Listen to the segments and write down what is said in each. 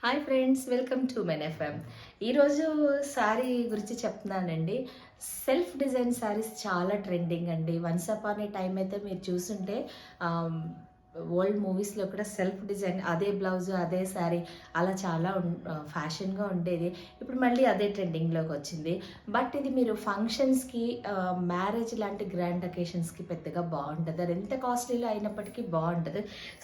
Hi friends, welcome to men FM. ఈరోజు శారీ గురించి చెప్తున్నానండి. సెల్ఫ్ డిజైన్ శారీస్ చాలా ట్రెండింగ్ అండి. వన్స్ అపాన్ ఏ టైం అయితే మీరు చూసుంటే ఓల్డ్ మూవీస్లో కూడా సెల్ఫ్ డిజైన్, అదే బ్లౌజ్ అదే శారీ అలా చాలా ఫ్యాషన్గా ఉండేది. ఇప్పుడు మళ్ళీ అదే ట్రెండింగ్లోకి వచ్చింది. బట్ ఇది మీరు ఫంక్షన్స్కి, మ్యారేజ్ లాంటి గ్రాండ్ అకేషన్స్కి పెద్దగా బాగుంటుంది. అది ఎంత కాస్ట్లీలో అయినప్పటికీ బాగుంటుంది.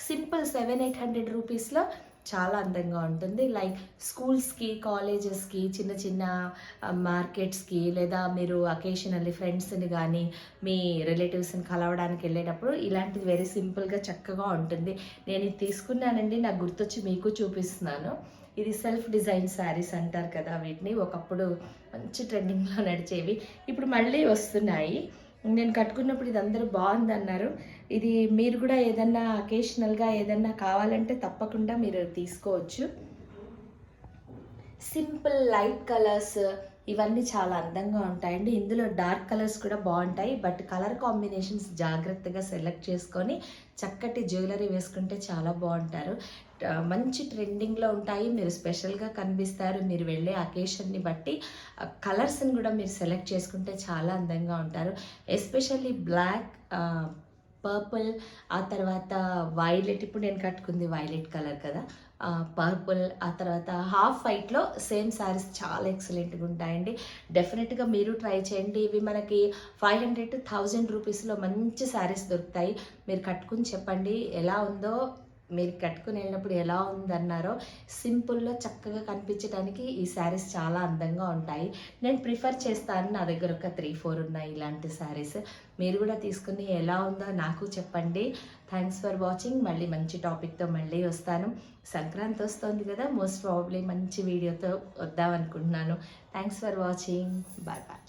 సింపుల్ 700-800 రూపీస్లో చాలా అందంగా ఉంటుంది. లైక్ స్కూల్స్కి, కాలేజెస్కి, చిన్న చిన్న మార్కెట్స్కి, లేదా మీరు అకేషనల్లీ ఫ్రెండ్స్ని కానీ మీ రిలేటివ్స్ని కలవడానికి వెళ్ళేటప్పుడు ఇలాంటిది వెరీ సింపుల్గా చక్కగా ఉంటుంది. నేను ఇది తీసుకున్నానండి, నాకు గుర్తొచ్చి మీకు చూపిస్తున్నాను. ఇది సెల్ఫ్ డిజైన్ శారీస్ అంటారు కదా, వీటిని ఒకప్పుడు మంచి ట్రెండింగ్లో నడిచేవి, ఇప్పుడు మళ్ళీ వస్తున్నాయి. నేను కట్టుకున్నప్పుడు ఇది అందరూ బాగుందన్నారు. ఇది మీరు కూడా ఏదన్నా అకేషనల్గా ఏదన్నా కావాలంటే తప్పకుండా మీరు తీసుకోవచ్చు. సింపుల్ లైట్ కలర్స్ ఇవన్నీ చాలా అందంగా ఉంటాయండి. ఇందులో డార్క్ కలర్స్ కూడా బాగుంటాయి. బట్ కలర్ కాంబినేషన్స్ జాగ్రత్తగా సెలెక్ట్ చేసుకొని చక్కటి జ్యువెలరీ వేసుకుంటే చాలా బాగుంటారు. మంచి ట్రెండింగ్లో ఉంటాయి. మీరు స్పెషల్గా కనిపిస్తారు. మీరు వెళ్ళే అకేషన్ని బట్టి కలర్స్ని కూడా మీరు సెలెక్ట్ చేసుకుంటే చాలా అందంగా ఉంటారు. ఎస్పెషల్లీ బ్లాక్, పర్పుల్, ఆ తర్వాత వైలెట్. ఇప్పుడు నేను కట్టుకుంది వైలెట్ కలర్ కదా, పర్పుల్, ఆ తర్వాత హాఫ్ వైట్లో సేమ్ శారీస్ చాలా ఎక్సలెంట్గా ఉంటాయండి. డెఫినెట్గా మీరు ట్రై చేయండి. ఇవి మనకి 500-1000 రూపీస్లో మంచి శారీస్ దొరుకుతాయి. మీరు కట్టుకుని చెప్పండి ఎలా ఉందో, మీరు కట్టుకుని వెళ్ళినప్పుడు ఎలా ఉందన్నారో. సింపుల్లో చక్కగా కనిపించడానికి ఈ శారీస్ చాలా అందంగా ఉంటాయి. నేను ప్రిఫర్ చేస్తాను. నా దగ్గర ఒక 3-4 ఉన్నాయి ఇలాంటి శారీస్. మీరు కూడా తీసుకుని ఎలా ఉందో నాకు చెప్పండి. Thanks for watching. మళ్ళీ మంచి టాపిక్తో మళ్ళీ వస్తాను. సంక్రాంతి వస్తుంది కదా, మోస్ట్ ప్రాబబ్లీ మంచి వీడియోతో వద్దామనుకుంటున్నాను. Thanks for watching. Bye bye.